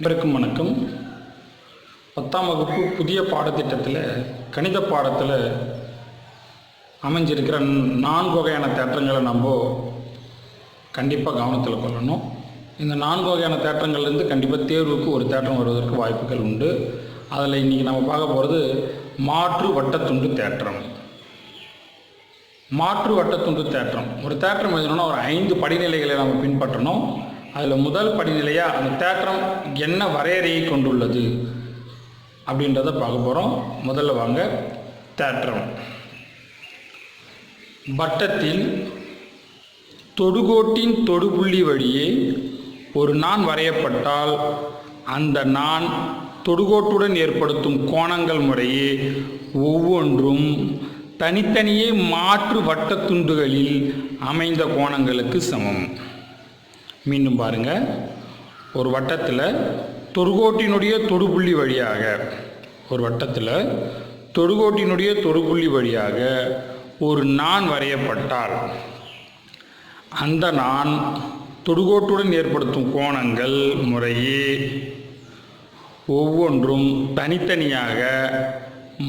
அனைவருக்கும் வணக்கம். 10ஆம் வகுப்பு புதிய பாடத்திட்டத்தில் கணித பாடத்தில் அமைஞ்சிருக்கிற 4 வகையான தேற்றங்களை நம்ம கண்டிப்பாக கவனத்தில் கொள்ளணும். இந்த 4 வகையான தேற்றங்கள்லேருந்து கண்டிப்பாக தேர்வுக்கு ஒரு தேற்றம் வருவதற்கு வாய்ப்புகள் உண்டு. அதில் இன்றைக்கி நம்ம பார்க்க போகிறது மாற்று வட்டத்துண்டு தேற்றம். மாற்று வட்டத்துண்டு தேற்றம் ஒரு தேற்றம் எழுதணும்னா ஒரு 5 படிநிலைகளை நம்ம பின்பற்றணும். அதில் முதல் படிநிலையாக அந்த தேற்றம் என்ன வரையறையை கொண்டுள்ளது அப்படின்றத பார்க்க போகிறோம். முதல்ல வாங்க. தேற்றம்: வட்டத்தில் தொடுகோட்டின் தொடுபுள்ளி வழியே ஒரு நாண் வரையப்பட்டால் அந்த நாண் தொடுகோட்டுடன் ஏற்படுத்தும் கோணங்கள் முறையே ஒவ்வொன்றும் தனித்தனியே மாற்று வட்டத்துண்டுகளில் அமைந்த கோணங்களுக்கு சமம். மீண்டும் பாருங்கள். ஒரு வட்டத்தில் தொடுகோட்டினுடைய தொடுபுள்ளி வழியாக ஒரு நாண் வரையப்பட்டால் அந்த நாண் தொடுகோட்டுடன் ஏற்படுத்தும் கோணங்கள் முறையே ஒவ்வொன்றும் தனித்தனியாக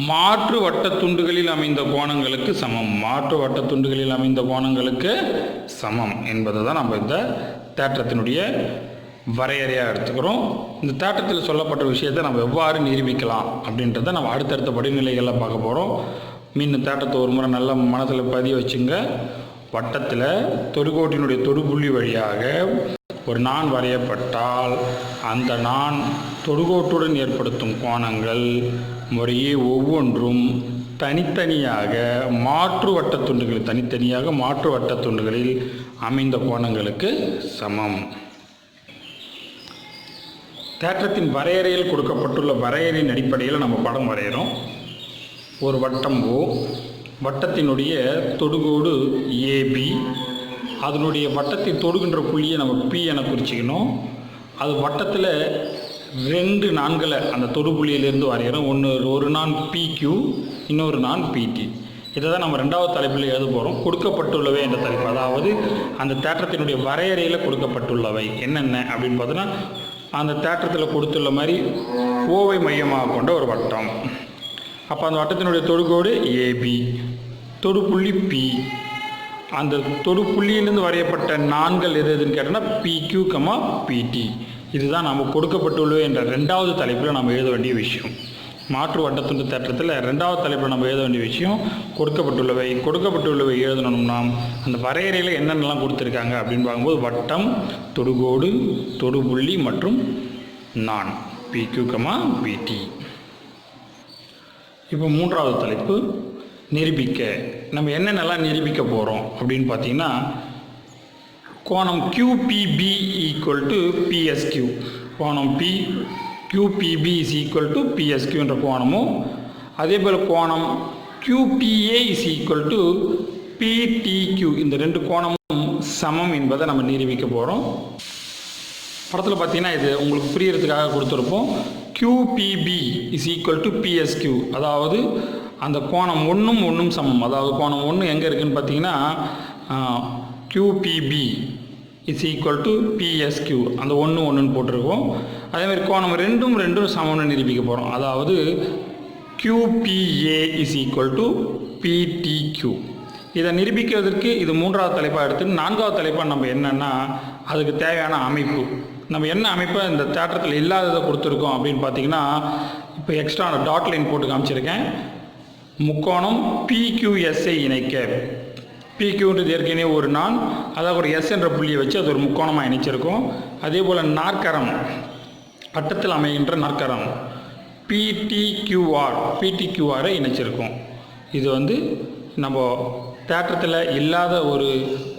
மாற்று வட்டத்துண்டுகளில் அமைந்த கோணங்களுக்கு சமம் என்பதை தான் நம்ம இந்த தேற்றத்தினுடைய வரையறையாக எடுத்துக்கிறோம். இந்த தேற்றத்தில் சொல்லப்பட்ட விஷயத்தை நம்ம எவ்வாறு நிரூபிக்கலாம் அப்படின்றத நம்ம அடுத்தடுத்த படிநிலைகளில் பார்க்க போகிறோம். மீண்டும் தேற்றத்தை ஒரு முறை நல்ல மனதில் பதிய வச்சுங்க. வட்டத்தில் தொடுகோட்டினுடைய தொடுபுள்ளி வழியாக ஒரு நாண் வரையப்பட்டால் அந்த நாண் தொடுகோட்டுடன் ஏற்படுத்தும் கோணங்கள் முறையே ஒவ்வொன்றும் தனித்தனியாக மாற்று வட்டத்துண்டுகளில் அமைந்த கோணங்களுக்கு சமம். தேற்றத்தின் வரையறையில் கொடுக்கப்பட்டுள்ள வரையறையின் அடிப்படையில் நம்ம படம் வரைகிறோம். ஒரு வட்டம் ஓ, வட்டத்தினுடைய தொடுகோடு ஏபி, அதனுடைய வட்டத்தை தொடுகின்ற புள்ளியை நம்ம பி என குறிச்சிக்கணும். அது வட்டத்தில் 2 நாண்களை அந்த தொடுபுள்ளியிலிருந்து வரைகிறோம். ஒரு நாண் பிக்யூ, இன்னொரு நாண் பிடி. இதை தான் நம்ம 2வது தலைப்பில் எழுத போகிறோம். கொடுக்கப்பட்டுள்ளவை என்ற தலைப்பு, அதாவது அந்த தேற்றத்தினுடைய வரையறையில் கொடுக்கப்பட்டுள்ளவை என்னென்ன அப்படின்னு பார்த்தோன்னா, அந்த தேற்றத்தில் கொடுத்துள்ள மாதிரி ஓவை மையமாக கொண்ட ஒரு வட்டம். அப்போ அந்த வட்டத்தினுடைய தொடுகோடு ஏபி, தொடுப்புள்ளி பி. அந்த தொடுப்புள்ளியிலிருந்து வரையப்பட்ட நான்கள் எதுன்னு கேட்டோன்னா பிக்யூ, பிடி. இதுதான் நம்ம கொடுக்கப்பட்டுள்ளவை என்ற 2வது தலைப்பில் நம்ம எழுத வேண்டிய விஷயம். மாற்று வட்டத்துண்டு தேற்றத்தில் 2வது தலைப்பில் நம்ம எழுத வேண்டிய விஷயம் கொடுக்கப்பட்டுள்ளவை எழுதணும்னா அந்த வரையறையில் என்னென்னலாம் கொடுத்துருக்காங்க அப்படின்னு பார்க்கும்போது வட்டம், தொடுகோடு, தொடுபுள்ளி மற்றும் நாண் பிக்யூ, பிடி. இப்போ 3வது தலைப்பு நிரூபிக்க. நம்ம என்னென்னலாம் நிரூபிக்க போகிறோம் அப்படின்னு பார்த்தீங்கன்னா, கோணம் QPB = PSQ, கோணம் QPB = PSQ என்ற கோணமும், அதே போல் கோணம் QPA = PTQ, இந்த 2 கோணமும் சமம் என்பதை நம்ம நிரூபிக்க போகிறோம். படத்தில் பார்த்தீங்கன்னா இது உங்களுக்கு புரியறதுக்காக கொடுத்துருப்போம். QPB = PSQ, அதாவது அந்த கோணம் 1 சமம். அதாவது கோணம் 1 எங்கே இருக்குதுன்னு பார்த்தீங்கன்னா QPB = PSQ, அந்த 1 போட்டிருக்கோம். அதேமாதிரி கோணம் 2 சமம்னு நிரூபிக்க போகிறோம். அதாவது QPA = PTQ. இதை நிரூபிக்கிறதுக்கு இது 3வது தலைப்பாக எடுத்து 4வது தலைப்பாக நம்ம என்னென்னா அதுக்கு தேவையான அமைப்பு. நம்ம என்ன அமைப்பை இந்த தேற்றத்தில் இல்லாததை கொடுத்துருக்கோம் அப்படின்னு பார்த்தீங்கன்னா, இப்போ எக்ஸ்ட்ரா டாட் லைன் போட்டு காமிச்சிருக்கேன். முக்கோணம் PQSஐ இணைக்க, PQன்றது ஏற்கனவே ஒரு நாண், அதாவது ஒரு S என்ற புள்ளியை வச்சு அது ஒரு முக்கோணமாக இணைச்சிருக்கோம். அதே போல் நாற்கரம், வட்டத்தில் அமைகின்ற நாற்கரம் PTQRஐ இணைச்சிருக்கோம். இது நம்ம தேற்றத்தில் இல்லாத ஒரு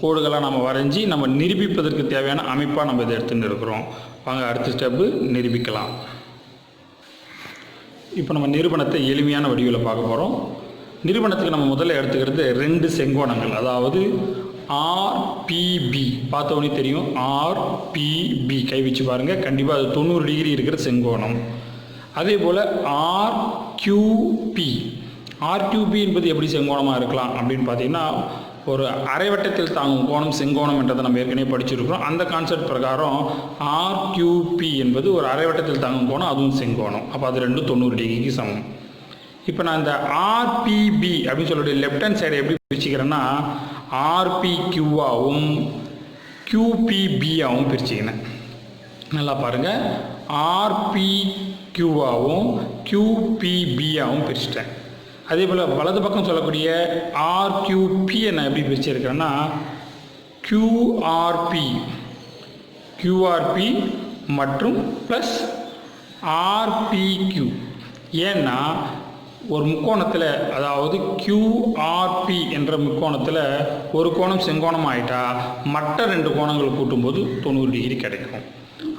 கோடுகளாக நம்ம வரைஞ்சி நம்ம நிரூபிப்பதற்கு தேவையான அமைப்பாக நம்ம இதை எடுத்துகிட்டு இருக்கிறோம். வாங்க அடுத்த ஸ்டெப்பு நிரூபிக்கலாம். இப்போ நம்ம நிரூபணத்தை எளிமையான வடிவில் பார்க்க போகிறோம். நிரூபணத்துக்கு நம்ம முதல்ல எடுத்துக்கிறது 2 செங்கோணங்கள், அதாவது RPB. பார்த்தவொன்னே தெரியும், RPB கை வச்சு பாருங்கள். கண்டிப்பாக அது 90 டிகிரி இருக்கிற செங்கோணம். அதே போல் RQP என்பது எப்படி செங்கோணமாக இருக்கலாம் அப்படின்னு பார்த்தீங்கன்னா, ஒரு அரைவட்டத்தில் தாங்கும் கோணம் செங்கோணம் என்றதை நம்ம ஏற்கனவே படிச்சிருக்கிறோம். அந்த கான்செப்ட் பிரகாரம் ஆர்கியூபி என்பது ஒரு அரைவட்டத்தில் தாங்கும் கோணம், அதுவும் செங்கோணம். அப்போ அது ரெண்டும் 90 டிகிரிக்கு சமம். இப்போ நான் இந்த ஆர்பிபி அப்படின்னு சொல்லக்கூடிய லெஃப்ட் ஹேண்ட் சைடை எப்படி பிரிச்சுக்கிறேன்னா ஆர்பிக்யூவாகவும் QPBயாகவும் பிரிச்சுக்கினேன். நல்லா பாருங்கள், ஆர்பிக்யூவாகவும் QPBயாகவும் பிரிச்சுட்டேன். அதே போல் வலது பக்கம் சொல்லக்கூடிய ஆர்கியூபியை நான் எப்படி பிரிச்சிருக்கிறேன்னா QRP மற்றும் ப்ளஸ் RPQ. ஏன்னா ஒரு முக்கோணத்தில், அதாவது QRP என்ற முக்கோணத்தில் ஒரு கோணம் செங்கோணம் ஆகிட்டா மற்ற 2 கோணங்கள் கூட்டும்போது 90 டிகிரி கிடைக்கும்.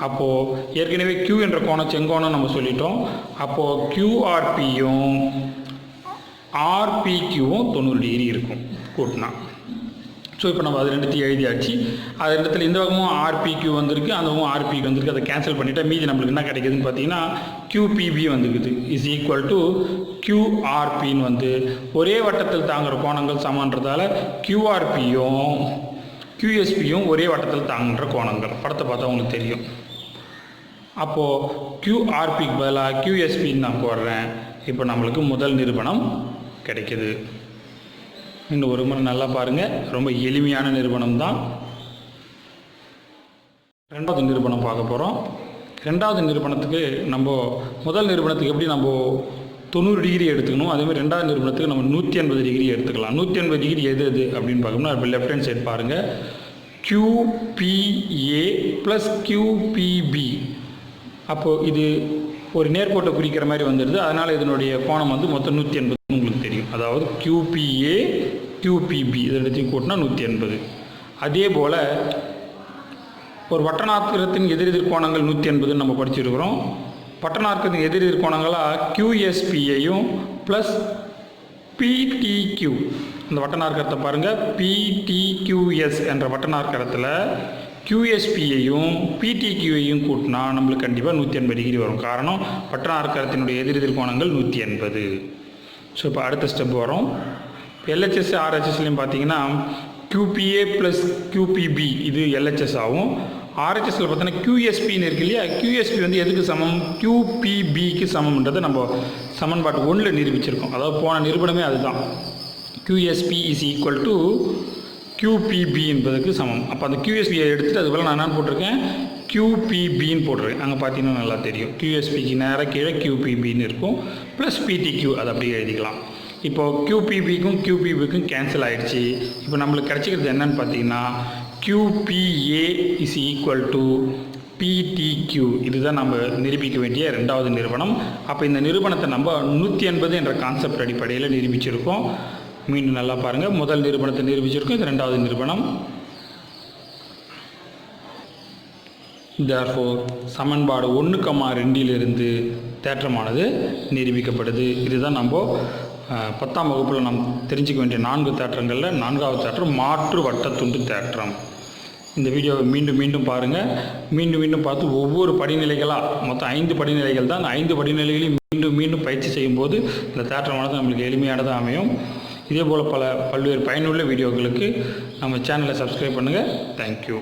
அப்போது ஏற்கனவே Q என்ற கோணம் செங்கோணம் நம்ம சொல்லிட்டோம். அப்போது QRPயும் RPQவும் 90 டிகிரி இருக்கும் கூட்டினா. ஸோ இப்போ நம்ம அது ரெண்டுத்தையும் எழுதியாச்சு. அது ரெண்டுத்தில் இந்த பக்கமும் RPQ வந்திருக்கு, அந்த பக்கமும் RPQ வந்திருக்கு. அதை கேன்சல் பண்ணிவிட்டால் மீதி நம்மளுக்கு என்ன கிடைக்குதுன்னு பார்த்தீங்கன்னா QPB வந்துருக்குது இஸ் ஈக்குவல் டு QRPன்னு வந்து ஒரே வட்டத்தில் தாங்குகிற கோணங்கள் சமன்றதால QRPயும் QSPயும் ஒரே வட்டத்தில் தாங்குகிற கோணங்கள். படத்தை பார்த்தா உங்களுக்கு தெரியும். அப்போது QRPக்கு பதிலாக QSPன்னு நான் போடுறேன். இப்போ நம்மளுக்கு முதல் நிரூபணம் கிடைக்கிது. இன்னும் ஒரு முறை நல்லா பாருங்கள், ரொம்ப எளிமையான நிரூபணம் தான். ரெண்டாவது நிரூபணம் பார்க்க போகிறோம். ரெண்டாவது நிரூபணத்துக்கு நம்ம முதல் நிரூபணத்துக்கு எப்படி நம்ம 90 டிகிரி எடுத்துக்கணும், அதேமாதிரி ரெண்டாவது நிரூபணத்துக்கு நம்ம 180 டிகிரி எடுத்துக்கலாம். 180 டிகிரி எது அப்படின்னு பார்க்கணும்னா இப்போ லெஃப்ட் ஹேண்ட் சைடு பாருங்கள், QPA ப்ளஸ் QPB. அப்போது இது ஒரு நேர்கோட்டை குறிக்கிற மாதிரி வந்துடுது. அதனால் இதனுடைய கோணம் வந்து மொத்தம் 180 உங்களுக்கு தெரியும். அதாவது QPA QPB இது ரெண்டுத்தையும் கூட்டினா 180. அதே போல் ஒரு வட்டநாற்கரத்தின் எதிரெதிர் கோணங்கள் 180 நம்ம படிச்சிருக்கிறோம். வட்டநாற்கரத்தின் எதிரெதிர் கோணங்களாக QSPயையும் ப்ளஸ் PTQ, இந்த வட்டநாற்கரத்தை பாருங்கள், PTQS என்ற வட்டநாற்கரத்தில் QSPயையும் PTQயையும் கூட்டினா நம்மளுக்கு கண்டிப்பாக 180 டிகிரி வரும். காரணம் வட்டநாற்கரத்தினுடைய எதிரெதிர் கோணங்கள் 180. ஸோ இப்போ அடுத்த ஸ்டெப் வரும். LHS RHSலையும் பார்த்தீங்கன்னா QPA ப்ளஸ் QPB இது LHS ஆகும். RHSல பார்த்தீங்கன்னா QSPன்னு இருக்கு இல்லையா, QSP வந்து எதுக்கு சமம், QPBக்கு சமம்ன்றதை நம்ம சமன்பாட்டு 1ல் நிரூபிச்சிருக்கோம். அதாவது போன நிரூபணமே அதுதான். QSP is equal to QPB என்பதுக்கு சமம். அப்போ அந்த QSPயை எடுத்துகிட்டு அது போல் நான் என்னென்னு போட்டிருக்கேன், QPBன்னு போட்டிருக்கேன். அங்கே பார்த்தீங்கன்னா நல்லா தெரியும். QSPக்கு நேராக கீழே QPBன்னு இருக்கும், ப்ளஸ் PTQ அதை அப்படியே எழுதிக்கலாம். இப்போது QPBக்கும் QPBக்கும் கேன்சல் ஆகிடுச்சு. இப்போ நம்மளுக்கு கிடச்சிக்கிறது என்னன்னு பார்த்தீங்கன்னா QPA is equal to PTQ. இதுதான் நம்ம நிரூபிக்க வேண்டிய ரெண்டாவது நிரூபணம். அப்போ இந்த நிரூபணத்தை நம்ம 180 என்ற கான்செப்ட் அடிப்படையில் நிரூபிச்சிருக்கோம். மீண்டும் நல்லா பாருங்கள், முதல் நிரூபணத்தை நிரூபிச்சிருக்கோம், இது ரெண்டாவது நிரூபணம். therefore சமன்பாடு 1,2 தேற்றமானது நிரூபிக்கப்படுது. இதுதான் நம்ம 10ஆம் வகுப்பில் நாம் தெரிஞ்சுக்க வேண்டிய 4 தேற்றங்களில் 4வது தேற்றம் மாற்று வட்டத்துண்டு தேற்றம். இந்த வீடியோவை மீண்டும் பாருங்கள். மீண்டும் பார்த்து ஒவ்வொரு படிநிலைகளாக, மொத்தம் 5 படிநிலைகள் தான். அந்த 5 படிநிலைகளையும் மீண்டும் பயிற்சி செய்யும்போது இந்த தேற்றமானது நம்மளுக்கு எளிமையானதாக அமையும். இதே போல் பல்வேறு பயனுள்ள வீடியோக்களுக்கு நம்ம சேனலை சப்ஸ்கிரைப் பண்ணுங்கள். தேங்க்யூ.